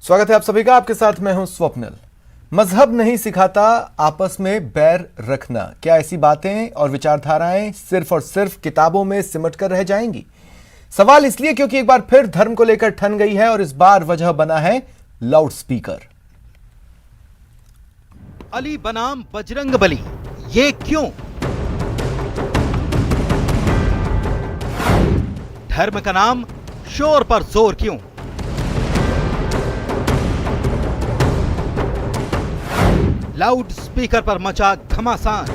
स्वागत है आप सभी का। आपके साथ मैं हूं स्वप्निल। मजहब नहीं सिखाता आपस में बैर रखना। क्या ऐसी बातें और विचारधाराएं सिर्फ और सिर्फ किताबों में सिमट कर रह जाएंगी? सवाल इसलिए क्योंकि एक बार फिर धर्म को लेकर ठन गई है और इस बार वजह बना है लाउड स्पीकर। अली बनाम बजरंग बली, ये क्यों? धर्म का नाम, शोर पर जोर क्यों? लाउड स्पीकर पर मचा घमासान।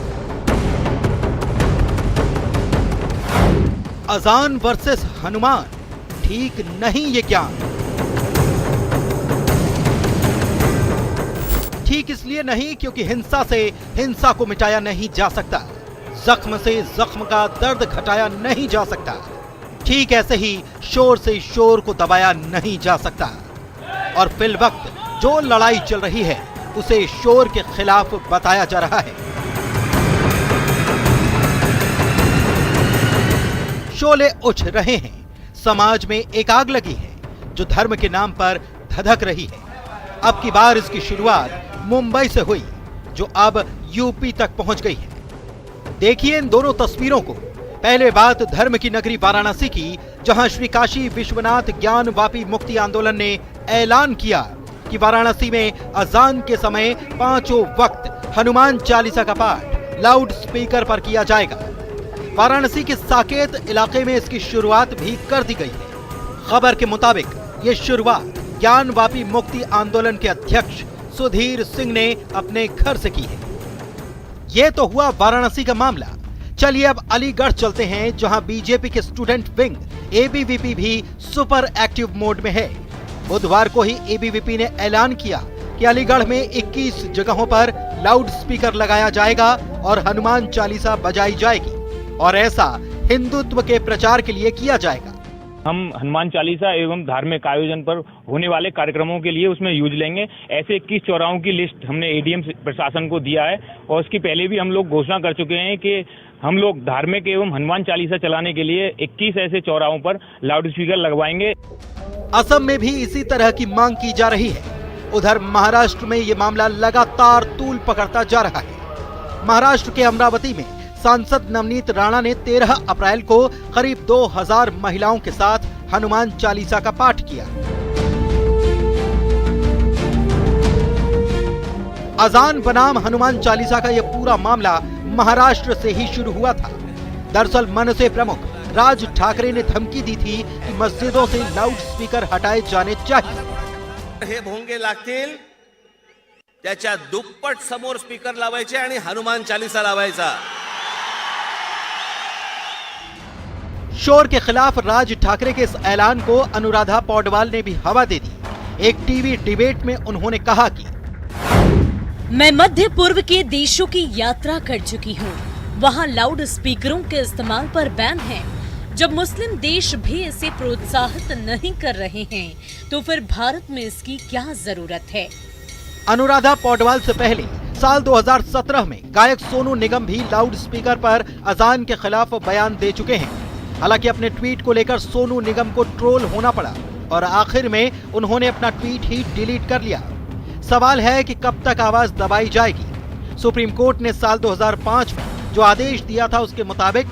अजान वर्सेस हनुमान, ठीक नहीं ये क्या? ठीक इसलिए नहीं क्योंकि हिंसा से हिंसा को मिटाया नहीं जा सकता, जख्म से जख्म का दर्द घटाया नहीं जा सकता। ठीक ऐसे ही शोर से शोर को दबाया नहीं जा सकता। और फिल वक्त जो लड़ाई चल रही है उसे शोर के खिलाफ बताया जा रहा है। शोले उठ रहे हैं, समाज में एक आग लगी है जो धर्म के नाम पर धधक रही है। अब की बार इसकी शुरुआत मुंबई से हुई जो अब यूपी तक पहुंच गई है। देखिए इन दोनों तस्वीरों को। पहले बात धर्म की नगरी वाराणसी की, जहां श्री काशी विश्वनाथ ज्ञान वापी मुक्ति आंदोलन ने ऐलान किया कि वाराणसी में अजान के समय पांचों वक्त हनुमान चालीसा का पाठ लाउड स्पीकर पर किया जाएगा। वाराणसी के साकेत इलाके में इसकी शुरुआत भी कर दी गई है। खबर के मुताबिक ये शुरुआत ज्ञान वापी मुक्ति आंदोलन के अध्यक्ष सुधीर सिंह ने अपने घर से की है। ये तो हुआ वाराणसी का मामला। चलिए अब अलीगढ़ चलते हैं, जहां बीजेपी के स्टूडेंट विंग एबीवीपी भी सुपर एक्टिव मोड में है। बुधवार को ही एबीवीपी ने ऐलान किया कि अलीगढ़ में 21 जगहों पर लाउड स्पीकर लगाया जाएगा और हनुमान चालीसा बजाई जाएगी, और ऐसा हिंदुत्व के प्रचार के लिए किया जाएगा। हम हनुमान चालीसा एवं धार्मिक आयोजन पर होने वाले कार्यक्रमों के लिए उसमें यूज लेंगे। ऐसे 21 चौराहों की लिस्ट हमने एडीएम प्रशासन को दिया है, और उसकी पहले भी हम लोग घोषणा कर चुके हैं कि हम लोग धार्मिक एवं हनुमान चालीसा चलाने के लिए 21 ऐसे चौराहों पर लाउड स्पीकर लगवाएंगे। असम में भी इसी तरह की मांग की जा रही है। उधर महाराष्ट्र में ये मामला लगातार तूल पकड़ता जा रहा है। महाराष्ट्र के अमरावती में सांसद नवनीत राणा ने 13 अप्रैल को करीब 2000 महिलाओं के साथ हनुमान चालीसा का पाठ किया। अजान बनाम हनुमान चालीसा का यह पूरा मामला महाराष्ट्र से ही शुरू हुआ था। दरअसल मनसे प्रमुख राज ठाकरे ने धमकी दी थी कि मस्जिदों से लाउड स्पीकर हटाए जाने चाहिए। हे भोंगे लागतील त्याच्या दुप्पट समोर स्पीकर लावायचे आणि हनुमान चालीसा लावायचा। शोर के खिलाफ राज ठाकरे के इस ऐलान को अनुराधा पौडवाल ने भी हवा दे दी। एक टीवी डिबेट में उन्होंने कहा कि मैं मध्य पूर्व के देशों की यात्रा कर चुकी हूँ, वहाँ लाउड स्पीकरों के इस्तेमाल पर बैन है। जब मुस्लिम देश भी इसे प्रोत्साहित नहीं कर रहे हैं तो फिर भारत में इसकी क्या जरूरत है? अनुराधा पौडवाल से पहले साल 2017 में गायक सोनू निगम भी लाउड स्पीकर पर अजान के खिलाफ बयान दे चुके हैं। हालांकि अपने ट्वीट को लेकर सोनू निगम को ट्रोल होना पड़ा और आखिर में उन्होंने अपना ट्वीट ही डिलीट कर लिया। सवाल है कि कब तक आवाज दबाई जाएगी। सुप्रीम कोर्ट ने साल 2005 में जो आदेश दिया था उसके मुताबिक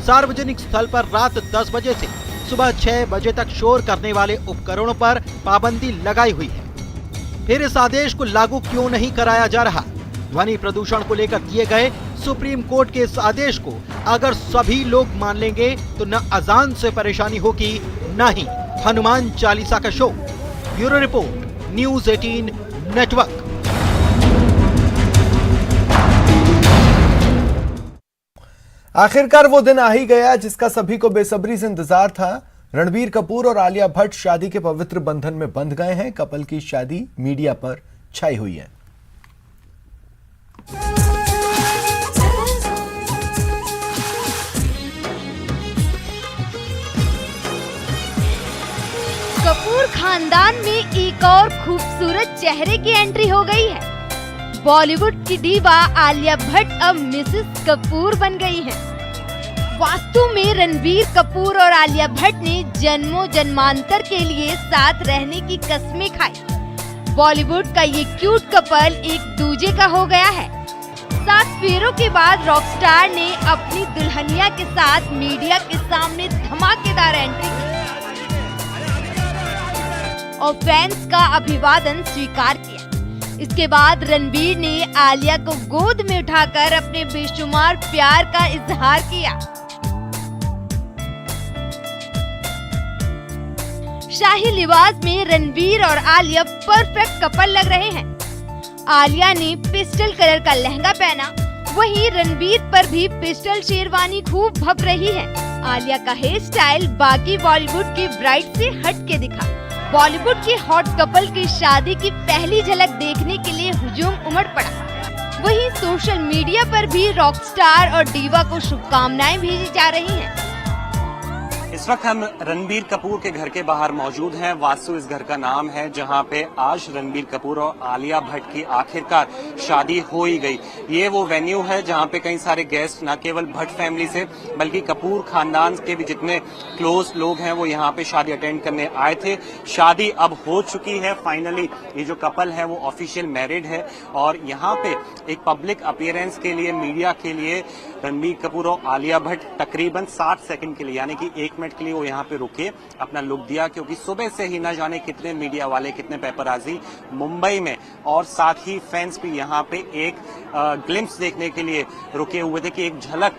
सार्वजनिक स्थल पर रात 10 बजे से सुबह 6 बजे तक शोर करने वाले उपकरणों पर पाबंदी लगाई हुई है। फिर इस आदेश को लागू क्यों नहीं कराया जा रहा? ध्वनि प्रदूषण को लेकर दिए गए सुप्रीम कोर्ट के इस आदेश को अगर सभी लोग मान लेंगे तो न अजान से परेशानी होगी, न ही हनुमान चालीसा का show. Bureau report, news 18 network. आखिरकार वो दिन आ ही गया जिसका सभी को बेसब्री से इंतजार था। रणबीर कपूर और आलिया भट्ट शादी के पवित्र बंधन में बंध गए हैं। कपल की शादी मीडिया पर छाई हुई है। कपूर खानदान में एक और खूबसूरत चेहरे की एंट्री हो गई है। बॉलीवुड की दीवा आलिया भट्ट अब मिसेस कपूर बन गई हैं। वास्तु में रणबीर कपूर और आलिया भट्ट ने जन्मों जन्मांतर के लिए साथ रहने की कस्में खाई। बॉलीवुड का ये क्यूट कपल एक दूजे का हो गया है। 7 फेरों के बाद रॉकस्टार ने अपनी दुल्हनिया के साथ मीडिया के सामने धमाकेदार एंट्री की और फैंस का अभिवादन स्वीकार किया। इसके बाद रणबीर ने आलिया को गोद में उठाकर अपने बेशुमार प्यार का इजहार किया। शाही लिबास में रणबीर और आलिया परफेक्ट कपल लग रहे हैं। आलिया ने पिस्टल कलर का लहंगा पहना, वहीं रणबीर पर भी पिस्टल शेरवानी खूब भप रही है। आलिया का हेयर स्टाइल बाकी बॉलीवुड की ब्राइड से हट के दिखा। बॉलीवुड के हॉट कपल की शादी की पहली झलक देखने के लिए हुजूम उमड़ पड़ा। वहीं सोशल मीडिया पर भी रॉकस्टार और डीवा को शुभकामनाएं भेजी जा रही हैं। इस वक्त हम रणबीर कपूर के घर के बाहर मौजूद हैं। वासु इस घर का नाम है, जहां पे आज रणबीर कपूर और आलिया भट्ट की आखिरकार शादी हो ही गई। ये वो वेन्यू है जहां पे कई सारे गेस्ट न केवल भट्ट फैमिली से बल्कि कपूर खानदान के भी जितने क्लोज लोग हैं वो यहाँ पे शादी अटेंड करने आए थे। शादी अब हो चुकी है फाइनली। ये जो कपल है वो ऑफिशियल मैरिड है और यहाँ पे एक पब्लिक अपीयरेंस के लिए, मीडिया के लिए रणबीर कपूर और आलिया भट्ट तकरीबन 60 सेकंड के लिए यानी कि 1 मिनट के लिए वो यहाँ पे रुके, अपना लुक दिया, क्योंकि सुबह से ही न जाने कितने मीडिया वाले, कितने पेपराजी मुंबई में और साथ ही फैंस भी यहाँ पे एक ग्लिम्स देखने के लिए रुके हुए थे कि एक झलक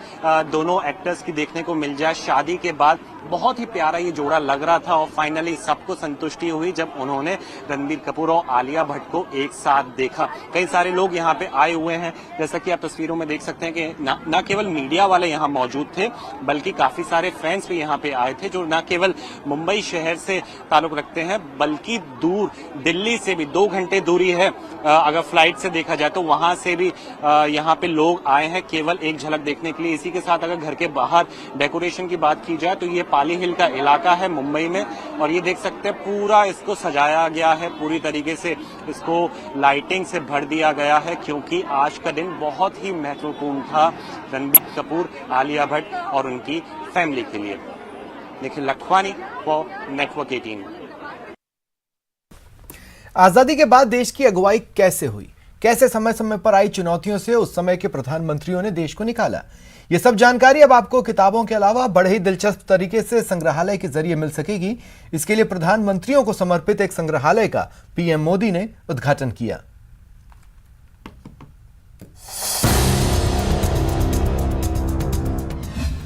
दोनों एक्टर्स की देखने को मिल जाए। शादी के बाद बहुत ही प्यारा ये जोड़ा लग रहा था और फाइनली सबको संतुष्टि हुई जब उन्होंने रणबीर कपूर और आलिया भट्ट को एक साथ देखा। कई सारे लोग यहाँ पे आए हुए हैं, जैसा कि आप तस्वीरों में देख सकते हैं कि न केवल मीडिया वाले यहाँ मौजूद थे बल्कि काफी सारे फैंस भी यहाँ पे आए थे जो न केवल मुंबई शहर से ताल्लुक रखते हैं बल्कि दूर दिल्ली से भी 2 घंटे दूरी है अगर फ्लाइट से देखा जाए तो वहां से भी यहाँ पे लोग आए हैं केवल एक झलक देखने के लिए। इसी के साथ अगर घर के बाहर डेकोरेशन की बात की जाए तो ये पाली हिल का इलाका है मुंबई में और ये देख सकते हैं पूरा इसको सजाया गया है, पूरी तरीके से इसको लाइटिंग से भर दिया गया है क्योंकि आज का दिन बहुत ही महत्वपूर्ण था रणबीर कपूर, आलिया भट्ट और उनकी फैमिली के लिए। Nikhil Lakhwani for network 18। आजादी के बाद देश की अगुवाई कैसे हुई, कैसे समय समय पर आई चुनौतियों से उस समय के प्रधानमंत्रियों ने देश को निकाला, ये सब जानकारी अब आपको किताबों के अलावा बड़े ही दिलचस्प तरीके से संग्रहालय के जरिए मिल सकेगी। इसके लिए प्रधानमंत्रियों को समर्पित एक संग्रहालय का पीएम मोदी ने उद्घाटन किया।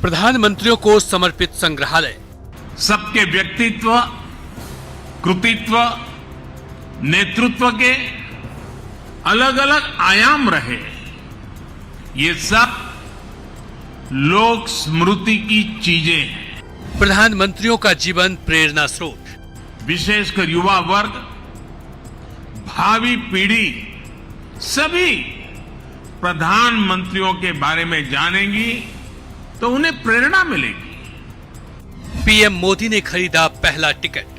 प्रधानमंत्रियों को समर्पित संग्रहालय सबके व्यक्तित्व, कृतित्व, नेतृत्व के अलग अलग आयाम रहे। ये सब लोक स्मृति की चीजें हैं। प्रधानमंत्रियों का जीवन प्रेरणा स्रोत, विशेषकर युवा वर्ग, भावी पीढ़ी सभी प्रधानमंत्रियों के बारे में जानेंगी तो उन्हें प्रेरणा मिलेगी। पीएम मोदी ने खरीदा पहला टिकट।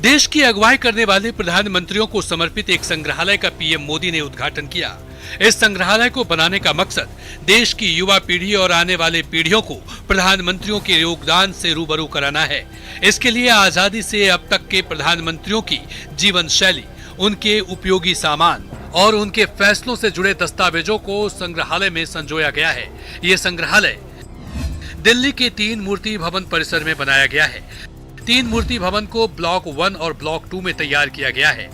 देश की अगुवाई करने वाले प्रधानमंत्रियों को समर्पित एक संग्रहालय का पीएम मोदी ने उद्घाटन किया। इस संग्रहालय को बनाने का मकसद देश की युवा पीढ़ी और आने वाले पीढ़ियों को प्रधानमंत्रियों के योगदान से रूबरू कराना है। इसके लिए आजादी से अब तक के प्रधानमंत्रियों की जीवन शैली, उनके उपयोगी सामान और उनके फैसलों से जुड़े दस्तावेजों को संग्रहालय में संजोया गया है। ये संग्रहालय दिल्ली के 3 मूर्ति भवन परिसर में बनाया गया है। 3 मूर्ति भवन को ब्लॉक 1 और ब्लॉक 2 में तैयार किया गया है।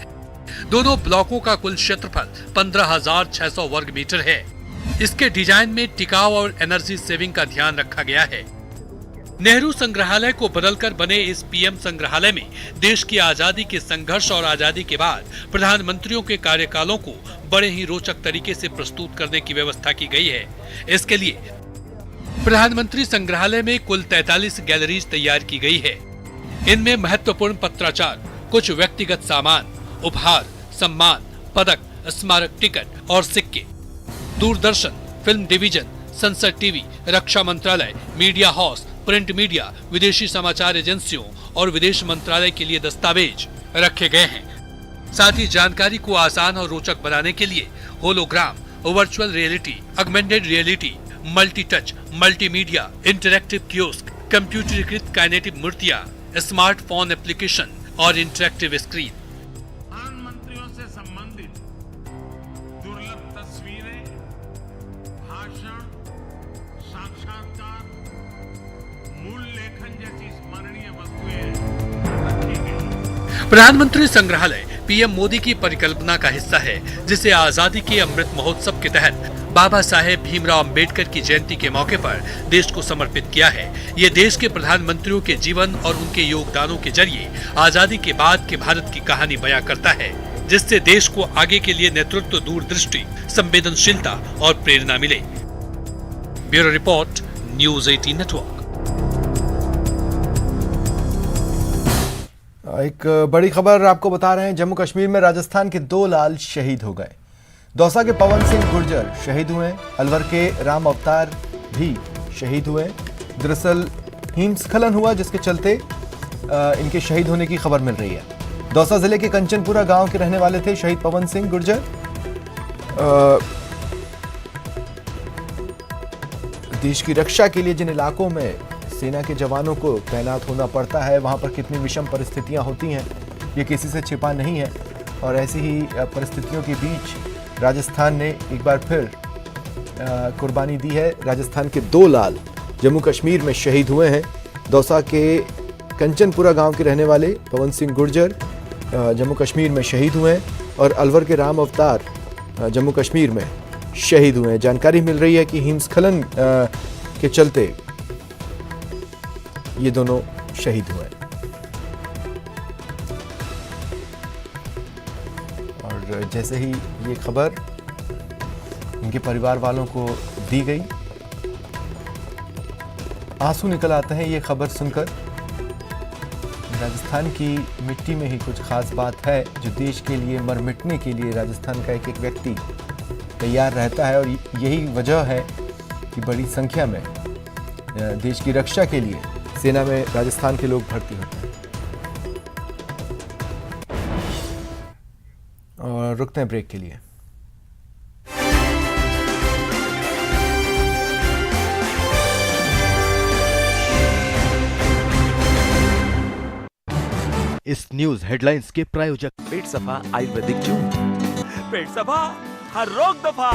दोनों ब्लॉकों का कुल क्षेत्रफल 15,600 वर्ग मीटर है। इसके डिजाइन में टिकाऊ और एनर्जी सेविंग का ध्यान रखा गया है। नेहरू संग्रहालय को बदलकर बने इस पीएम संग्रहालय में देश की आजादी के संघर्ष और आजादी के बाद प्रधानमंत्रियों के कार्यकालों को बड़े ही रोचक तरीके से प्रस्तुत करने की व्यवस्था की गई है। इसके लिए प्रधानमंत्री संग्रहालय में कुल 43 गैलरीज तैयार की गई है। इनमें महत्वपूर्ण पत्राचार, कुछ व्यक्तिगत सामान, उपहार, सम्मान, पदक, स्मारक टिकट और सिक्के, दूरदर्शन, फिल्म डिवीजन, संसद टीवी, रक्षा मंत्रालय, मीडिया हाउस, प्रिंट मीडिया, विदेशी समाचार एजेंसियों और विदेश मंत्रालय के लिए दस्तावेज रखे गए हैं। साथ ही जानकारी को आसान और रोचक बनाने के लिए hologram, virtual reality, augmented reality, multi touch, multimedia, interactive kiosk, कंप्यूटरीकृत काइनेटिक मूर्तियां, स्मार्टफोन एप्लीकेशन और इंटरैक्टिव स्क्रीन। प्रधानमंत्रियों से संबंधित दुर्लभ तस्वीरें, भाषण, साक्षात्कार, मूल लेखन जैसी स्मरणीय वस्तुएं रखी गई। प्रधानमंत्री संग्रहालय पीएम मोदी की परिकल्पना का हिस्सा है, जिसे आजादी के अमृत महोत्सव के तहत बाबा साहेब भीमराव अंबेडकर की जयंती के मौके पर देश को समर्पित किया है। ये देश के प्रधानमंत्रियों के जीवन और उनके योगदानों के जरिए आजादी के बाद के भारत की कहानी बयां करता है, जिससे देश को आगे के लिए नेतृत्व, दूरदृष्टि, संवेदनशीलता और प्रेरणा मिले। Bureau report, news 18 network. एक बड़ी खबर आपको बता रहे हैं। जम्मू कश्मीर में राजस्थान के 2 लाल शहीद हो गए। दौसा के पवन सिंह गुर्जर शहीद हुए। अलवर के राम अवतार भी शहीद हुए। दरअसल हिमस्खलन हुआ, जिसके चलते इनके शहीद होने की खबर मिल रही है। दौसा जिले के कंचनपुरा गांव के रहने वाले थे शहीद पवन सिंह गुर्जर। देश की रक्षा के लिए जिन इलाकों में सेना के जवानों को तैनात होना पड़ता है, वहां पर कितनी विषम परिस्थितियां होती हैं, ये किसी से छिपा नहीं है। और ऐसी ही परिस्थितियों के बीच राजस्थान ने एक बार फिर कुर्बानी दी है। राजस्थान के 2 लाल जम्मू कश्मीर में शहीद हुए हैं। दौसा के कंचनपुरा गांव के रहने वाले पवन सिंह गुर्जर जम्मू कश्मीर में शहीद हुए हैं और अलवर के राम अवतार जम्मू कश्मीर में शहीद हुए हैं। जानकारी मिल रही है कि हिमस्खलन के चलते ये दोनों शहीद हुए हैं। और जैसे ही ये खबर उनके परिवार वालों को दी गई, आंसू निकल आते हैं ये खबर सुनकर। राजस्थान की मिट्टी में ही कुछ खास बात है, जो देश के लिए मर मिटने के लिए राजस्थान का एक एक व्यक्ति तैयार रहता है। और यही वजह है कि बड़ी संख्या में देश की रक्षा के लिए सेना में राजस्थान के लोग भर्ती होते हैं। और रुकते हैं ब्रेक के लिए। इस न्यूज हेडलाइंस के प्रायोजक पेट सफा आयुर्वेदिक जूस, पेट सफा हर रोग दफा।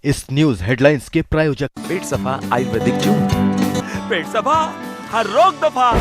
इस न्यूज हेडलाइंस के प्रायोजक पेट सफा आयुर्वेदिक जूस, पेट सफा हर रोग दफा।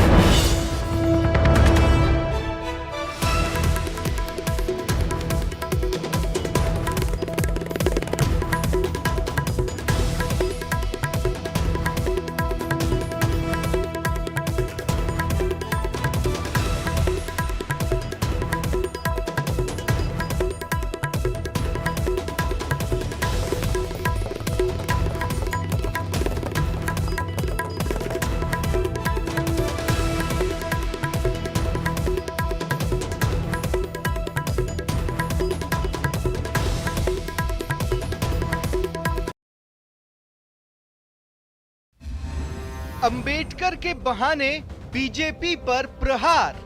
अंबेडकर के बहाने बीजेपी पर प्रहार।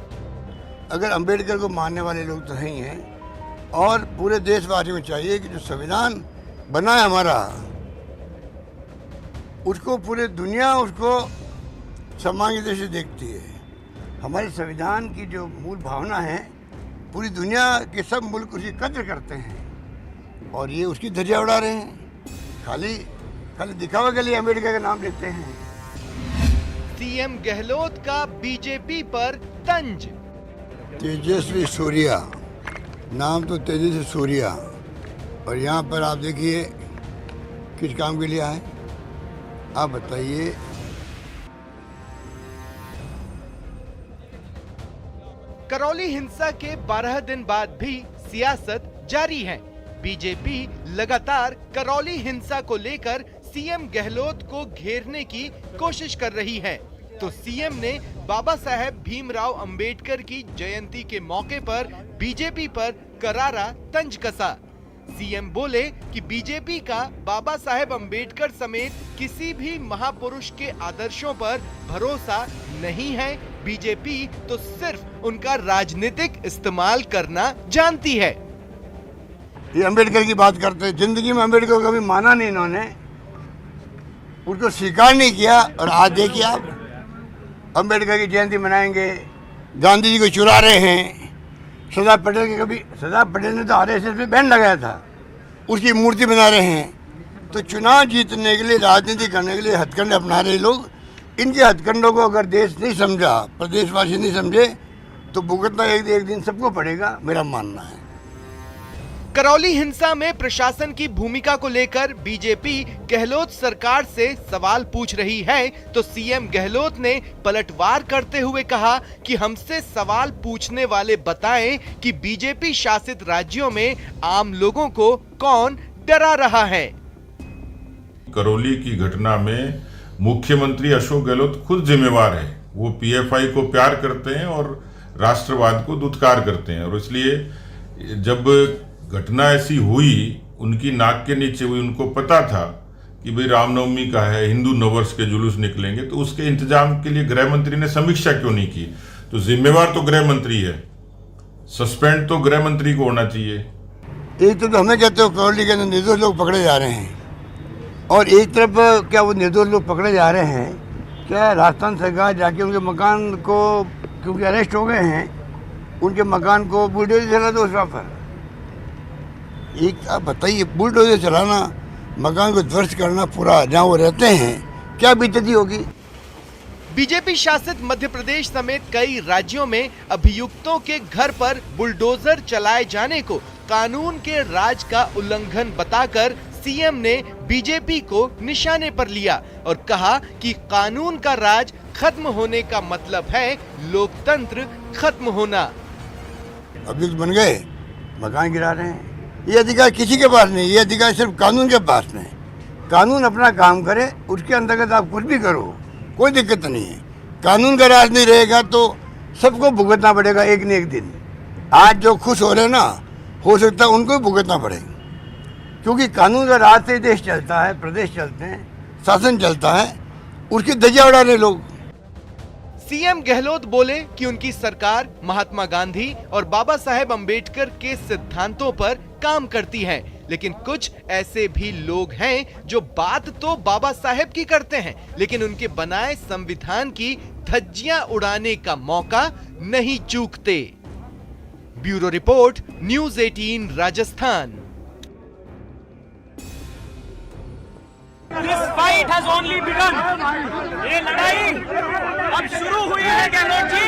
अगर अंबेडकर को मानने वाले लोग तो हैं ही हैं, और पूरे देशवासियों को चाहिए कि जो संविधान बना है हमारा, उसको पूरे दुनिया उसको सम्मान की दृष्टि से देखती है। हमारे संविधान की जो मूल भावना है, पूरी दुनिया के सब मुल्क उसकी कद्र करते हैं और ये उसकी धज्जियां उड़ा रहे हैं। खाली दिखावा के लिए अंबेडकर का नाम लेते हैं। सीएम गहलोत का बीजेपी पर तंज। तेजस्वी सूर्या, नाम तो तेजस्वी सूर्या, और यहाँ पर आप देखिए किस काम के लिए आए, आप बताइए। करौली हिंसा के 12 दिन बाद भी सियासत जारी है। बीजेपी लगातार करौली हिंसा को लेकर सीएम गहलोत को घेरने की कोशिश कर रही है, तो सीएम ने बाबा साहेब भीमराव अंबेडकर की जयंती के मौके पर बीजेपी पर करारा तंज कसा। सीएम बोले कि बीजेपी का बाबा साहेब अंबेडकर समेत किसी भी महापुरुष के आदर्शों पर भरोसा नहीं है। बीजेपी तो सिर्फ उनका राजनीतिक इस्तेमाल करना जानती है। ये अंबेडकर की बात करते हैं, जिंदगी में अंबेडकर को कभी माना नहीं इन्होंने, उनको स्वीकार नहीं किया। और आज देखिए आप अंबेडकर की जयंती मनाएंगे, गांधी जी को चुरा रहे हैं। सरदार पटेल के कभी सरदार पटेल ने तो आरएसएस में बैन लगाया था, उसकी मूर्ति बना रहे हैं। तो चुनाव जीतने के लिए, राजनीति करने के लिए हथकंडे अपना रहे लोग। इनके हथकंडों को अगर देश नहीं समझा, प्रदेशवासी नहीं समझे, तो भुगतना एक दिन सबको पड़ेगा, मेरा मानना है। करौली हिंसा में प्रशासन की भूमिका को लेकर बीजेपी गहलोत सरकार से सवाल पूछ रही है, तो सीएम गहलोत ने पलटवार करते हुए कहा कि हमसे सवाल पूछने वाले बताएं कि बीजेपी शासित राज्यों में आम लोगों को कौन डरा रहा है। करौली की घटना में मुख्यमंत्री अशोक गहलोत खुद जिम्मेवार है। वो पीएफआई को प्यार करते हैं और राष्ट्रवाद को दुत्कार करते हैं, और इसलिए जब घटना ऐसी हुई, उनकी नाक के नीचे हुई, उनको पता था कि भाई रामनवमी का है, हिंदू नववर्ष के जुलूस निकलेंगे, तो उसके इंतजाम के लिए गृह मंत्री ने समीक्षा क्यों नहीं की? तो जिम्मेवार तो गृह मंत्री है, सस्पेंड तो गृह मंत्री को होना चाहिए। एक तो हमें कहते हो करौली के अंदर निर्दोष लोग पकड़े जा रहे हैं, और एक तरफ क्या वो निर्दोष लोग पकड़े जा रहे हैं, क्या राजस्थान सरकार जाके उनके मकान को, क्योंकि अरेस्ट हो गए हैं, उनके मकान को बुलडोजर चला दो उस पर। एक आप बताइए, बुलडोजर चलाना, मकान को ध्वस्त करना पूरा जहाँ वो रहते हैं, क्या बीतती होगी? बीजेपी शासित मध्य प्रदेश समेत कई राज्यों में अभियुक्तों के घर पर बुलडोजर चलाए जाने को कानून के राज का उल्लंघन बताकर सीएम ने बीजेपी को निशाने पर लिया और कहा कि कानून का राज खत्म होने का मतलब है लोकतंत्र खत्म होना। अभियुक्त बन गए, मकान गिरा रहे हैं, ये अधिकार किसी के पास नहीं, ये अधिकार सिर्फ कानून के पास में। कानून अपना काम करे, उसके अंतर्गत आप कुछ भी करो, कोई दिक्कत नहीं है। कानून का राज नहीं रहेगा तो सबको भुगतना पड़ेगा एक न एक दिन। आज जो खुश हो रहे हैं ना, हो सकता है उनको भी भुगतना पड़े, क्योंकि कानून का राज से देश चलता है, प्रदेश चलते हैं, शासन चलता है, उसकी धज्जियां उड़ा रहे लोग। सीएम गहलोत बोले कि उनकी सरकार महात्मा गांधी और बाबा साहेब अंबेडकर के सिद्धांतों पर काम करती है, लेकिन कुछ ऐसे भी लोग हैं जो बात तो बाबा साहेब की करते हैं, लेकिन उनके बनाए संविधान की धज्जियां उड़ाने का मौका नहीं चूकते। Bureau report, news 18 Rajasthan. This fight has only begun. ये लड़ाई अब शुरू हुई है गहलोत जी।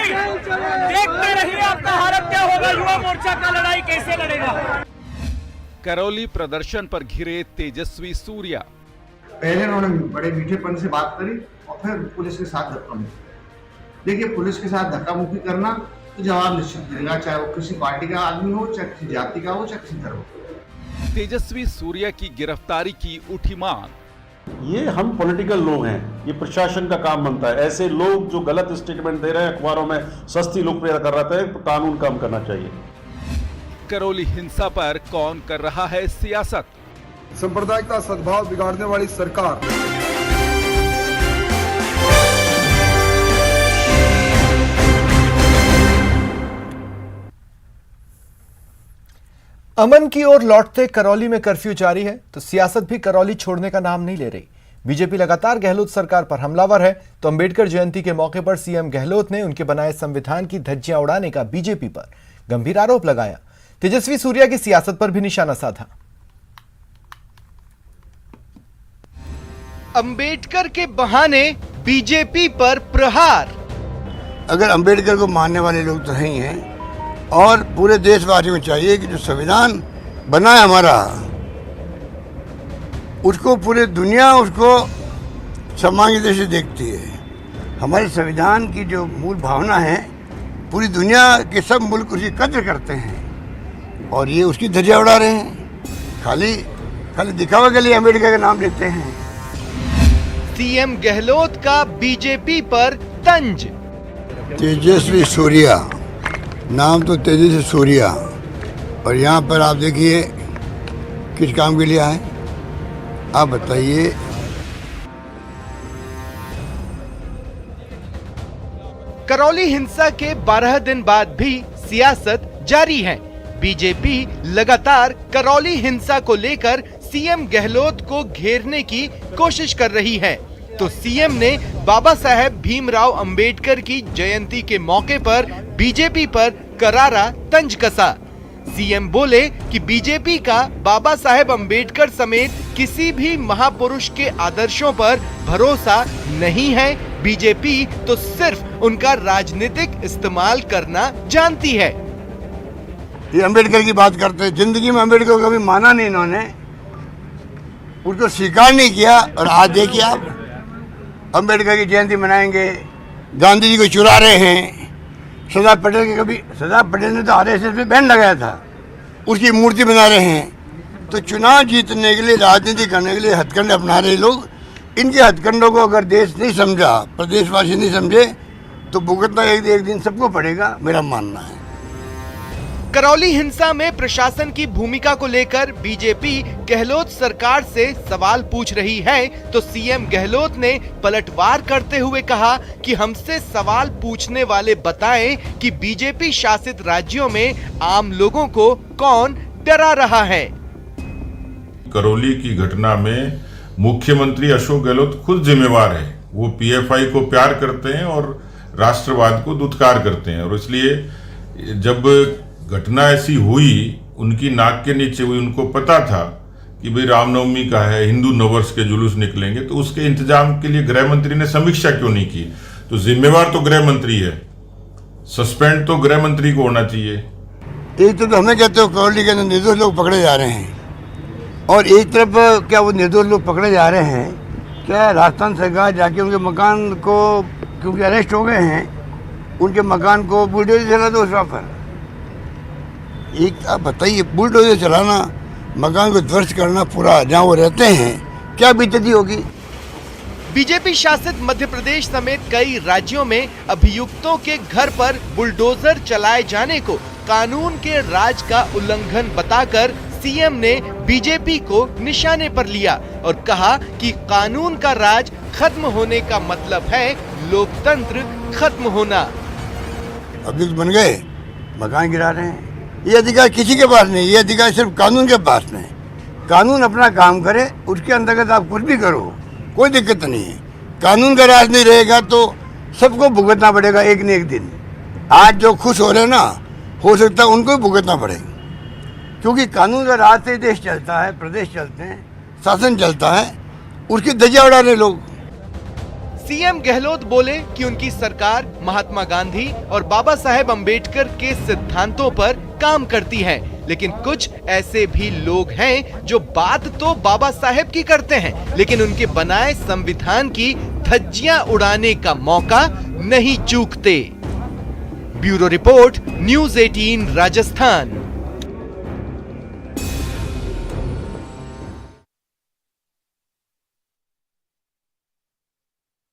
देखते रहिए आपका हालत क्या होगा, युवा मोर्चा का लड़ाई कैसे लड़ेगा। करौली प्रदर्शन पर घिरे तेजस्वी सूर्या। पहले उन्होंने बड़े मीठेपन से बात करी और फिर पुलिस के साथ धक्का मुक्की। देखिए, पुलिस के साथ धक्का मुक्की करना तो जवाब निश्चित मिलेगा, चाहे वो किसी पार्टी का आदमी हो, चाहे किसी जाति का हो, चाहे किसी धर्म का। तेजस्वी सूर्या की गिरफ्तारी की उठी मांग। ये हम पॉलिटिकल लोग हैं, ये प्रशासन का काम बनता है। ऐसे लोग जो गलत स्टेटमेंट दे रहे हैं, अखबारों में सस्ती लोकप्रियता कर रहे हैं, कानून काम करना चाहिए। करौली हिंसा पर कौन कर रहा है सियासत? संप्रदाय का सद्भाव बिगाड़ने वाली सरकार। अमन की ओर लौटते करौली में कर्फ्यू जारी है, तो सियासत भी करौली छोड़ने का नाम नहीं ले रही। बीजेपी लगातार गहलोत सरकार पर हमलावर है, तो अंबेडकर जयंती के मौके पर सीएम गहलोत ने उनके बनाए संविधान की धज्जियां उड़ाने का बीजेपी पर गंभीर आरोप लगाया। तेजस्वी सूर्या की सियासत पर भी निशाना साधा। अंबेडकर के बहाने बीजेपी पर प्रहार। अगर अंबेडकर को मानने वाले लोग तो नहीं हैं, और पूरे देशवासियों को चाहिए कि जो संविधान बना है हमारा, उसको पूरी दुनिया उसको सम्मान की दृष्टि से देखती है। हमारे संविधान की जो मूल भावना है, पूरी दुनिया के सब मुल्क उसकी कद्र करते हैं, और ये उसकी धज्जियां उड़ा रहे हैं। खाली दिखावा के लिए अंबेडकर का नाम लेते हैं। सीएम गहलोत का बीजेपी पर तंज। तेजस्वी सूर्या, नाम तो तेजस्वी सूर्या, और यहाँ पर आप देखिए किस काम के लिए आए, आप बताइए। करौली हिंसा के 12 दिन बाद भी सियासत जारी है। बीजेपी लगातार करौली हिंसा को लेकर सीएम गहलोत को घेरने की कोशिश कर रही है। तो सीएम ने बाबा साहेब भीमराव अंबेडकर की जयंती के मौके पर बीजेपी पर करारा तंज कसा। सीएम बोले कि बीजेपी का बाबा साहेब अंबेडकर समेत किसी भी महापुरुष के आदर्शों पर भरोसा नहीं है। बीजेपी तो सिर्फ उनका राजनीतिक इस्तेमाल करना जानती है। ये अंबेडकर की बात करते हैं, जिंदगी में अंबेडकर को कभी माना नहीं इन्होंने, उसको स्वीकार नहीं किया। और आज देखिए आप अंबेडकर की जयंती मनाएंगे, गांधी जी को चुरा रहे हैं। सरदार पटेल के कभी सरदार पटेल ने तो आरएसएस में बैन लगाया था, उसकी मूर्ति बना रहे हैं। तो चुनाव जीतने के लिए, राजनीति करने के लिए हथकंडे अपना रहे लोग। इनके हथकंडों को अगर देश नहीं समझा, प्रदेशवासी नहीं समझे, तो भुगतना एक दिन सबको पड़ेगा, मेरा मानना है। करौली हिंसा में प्रशासन की भूमिका को लेकर बीजेपी गहलोत सरकार से सवाल पूछ रही है, तो सीएम गहलोत ने पलटवार करते हुए कहा कि हमसे सवाल पूछने वाले बताएं कि बीजेपी शासित राज्यों में आम लोगों को कौन डरा रहा है। करौली की घटना में मुख्यमंत्री अशोक गहलोत खुद जिम्मेवार है। वो पीएफआई को प्यार करते हैं और राष्ट्रवाद को दुत्कार करते हैं, और इसलिए जब घटना ऐसी हुई, उनकी नाक के नीचे हुई, उनको पता था कि भाई रामनवमी का है, हिंदू नववर्ष के जुलूस निकलेंगे, तो उसके इंतजाम के लिए गृह मंत्री ने समीक्षा क्यों नहीं की? तो जिम्मेवार तो गृह मंत्री है, सस्पेंड तो गृह मंत्री को होना चाहिए। एक तो हमें कहते हो करौली के अंदर निर्दोष लोग पकड़े जा रहे हैं, और एक तरफ क्या वो निर्दोष लोग पकड़े जा रहे हैं, क्या राजस्थान सरकार जाके उनके मकान को, क्योंकि अरेस्ट हो गए हैं, उनके मकान को बुलडोजर चला दो उस पर। एक आप बताइए, बुलडोजर चलाना, मकान को ध्वस्त करना पूरा जहाँ वो रहते हैं, क्या बीतती होगी। बीजेपी शासित मध्य प्रदेश समेत कई राज्यों में अभियुक्तों के घर पर बुलडोजर चलाए जाने को कानून के राज का उल्लंघन बताकर सीएम ने बीजेपी को निशाने पर लिया और कहा कि कानून का राज खत्म होने का मतलब है लोकतंत्र खत्म होना। अभियुक्त बन गए, मकान गिरा रहे हैं, ये अधिकार किसी के पास नहीं, ये अधिकार सिर्फ कानून के पास में। कानून अपना काम करे, उसके अंतर्गत आप कुछ भी करो, कोई दिक्कत नहीं है। कानून का राज नहीं रहेगा तो सबको भुगतना पड़ेगा एक न एक दिन। आज जो खुश हो रहे हैं ना, हो सकता है उनको भी भुगतना पड़ेगा, क्योंकि कानून का राज से देश चलता है, प्रदेश चलते हैं, शासन चलता है, उसकी धज्जियां उड़ा रहे लोग। सीएम गहलोत बोले कि उनकी सरकार महात्मा गांधी और बाबा साहेब अंबेडकर के सिद्धांतों पर काम करती है, लेकिन कुछ ऐसे भी लोग हैं जो बात तो बाबा साहेब की करते हैं, लेकिन उनके बनाए संविधान की धज्जियां उड़ाने का मौका नहीं चूकते। Bureau report, news 18 Rajasthan.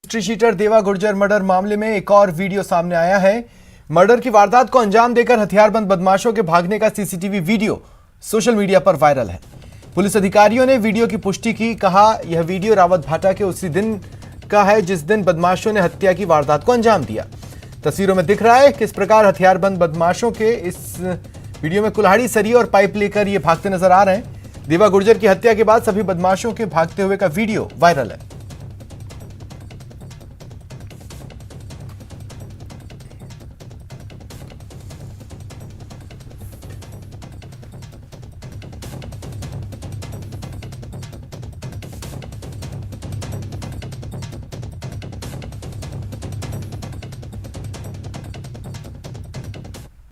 History sheeter Deva Gurjar murder मामले में एक और वीडियो सामने आया है। मर्डर की वारदात को अंजाम देकर हथियारबंद बदमाशों के भागने का सीसीटीवी वीडियो सोशल मीडिया पर वायरल है। पुलिस अधिकारियों ने वीडियो की पुष्टि की, कहा यह वीडियो रावत भाटा के उसी दिन का है जिस दिन बदमाशों ने हत्या की वारदात को अंजाम दिया। तस्वीरों में दिख रहा है किस प्रकार हथियारबंद बदमाशों के इस वीडियो में कुल्हाड़ी, सरिया और पाइप लेकर ये भागते नजर आ रहे हैं। देवा गुर्जर की हत्या के बाद सभी बदमाशों के भागते हुए का वीडियो वायरल है।